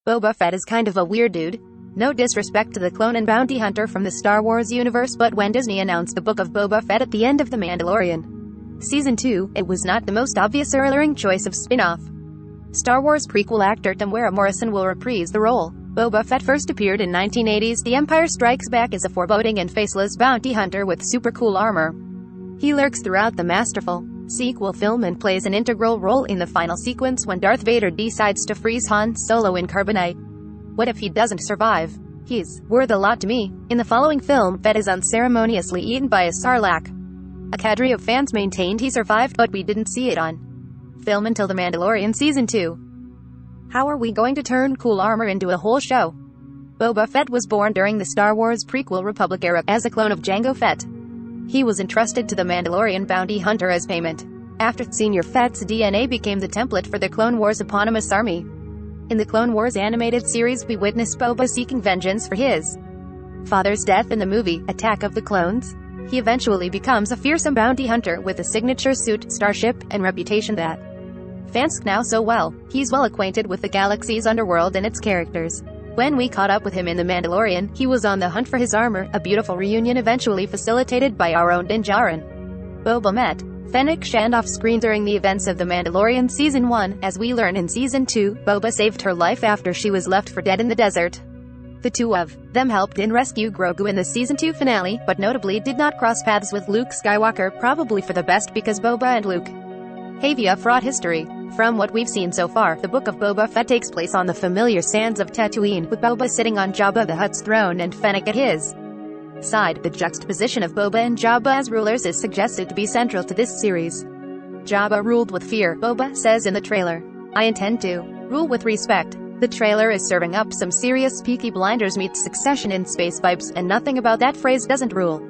Boba Fett is kind of a weird dude. No disrespect to the clone and bounty hunter from the Star Wars universe, but when Disney announced the Book of Boba Fett at the end of The Mandalorian Season 2, it was not the most obvious or alluring choice of spin-off. Star Wars prequel actor Temuera Morrison will reprise the role. Boba Fett first appeared in 1980's The Empire Strikes Back as a foreboding and faceless bounty hunter with super cool armor. He lurks throughout the masterful sequel film and plays an integral role in the final sequence when Darth Vader decides to freeze Han Solo in carbonite. What if he doesn't survive? He's worth a lot to me. In the following film, Fett is unceremoniously eaten by a sarlacc. A cadre of fans maintained he survived, but we didn't see it on film until The Mandalorian Season 2. How are we going to turn cool armor into a whole show? Boba Fett was born during the Star Wars prequel Republic era as a clone of Jango Fett. He was entrusted to the Mandalorian bounty hunter as payment. After Senior Fett's DNA became the template for the Clone Wars eponymous army. In the Clone Wars animated series, we witness Boba seeking vengeance for his father's death in the movie Attack of the Clones. He eventually becomes a fearsome bounty hunter with a signature suit, starship, and reputation that fans know so well. He's well acquainted with the galaxy's underworld and its characters. When we caught up with him in The Mandalorian, he was on the hunt for his armor, a beautiful reunion eventually facilitated by our own Din Djarin. Boba met Fennec Shand off-screen during the events of The Mandalorian Season 1. As we learn in Season 2, Boba saved her life after she was left for dead in the desert. The two of them helped Din rescue Grogu in the Season 2 finale, but notably did not cross paths with Luke Skywalker, probably for the best because Boba and Luke have a fraught history. From what we've seen so far, the Book of Boba Fett takes place on the familiar sands of Tatooine, with Boba sitting on Jabba the Hutt's throne and Fennec at his side. The juxtaposition of Boba and Jabba as rulers is suggested to be central to this series. Jabba ruled with fear, Boba says in the trailer. I intend to rule with respect. The trailer is serving up some serious Peaky Blinders meets Succession in space vibes, and nothing about that phrase doesn't rule.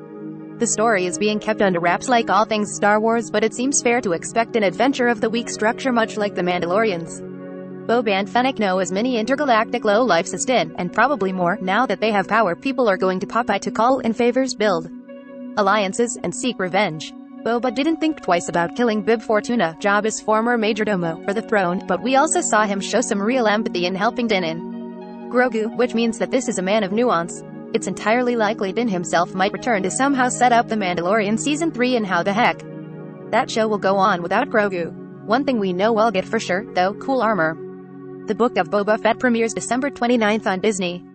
The story is being kept under wraps like all things Star Wars, but it seems fair to expect an adventure of the week structure much like The Mandalorians. Boba and Fennec know as many intergalactic lowlifes as Din, and probably more. Now that they have power, people are going to Popeye to call in favors, build alliances, and seek revenge. Boba didn't think twice about killing Bib Fortuna, Jabba's former majordomo, for the throne, but we also saw him show some real empathy in helping Din and Grogu, which means that this is a man of nuance. It's entirely likely Din himself might return to somehow set up The Mandalorian Season 3, and how the heck that show will go on without Grogu. One thing we know we'll get for sure, though, cool armor. The Book of Boba Fett premieres December 29th on Disney.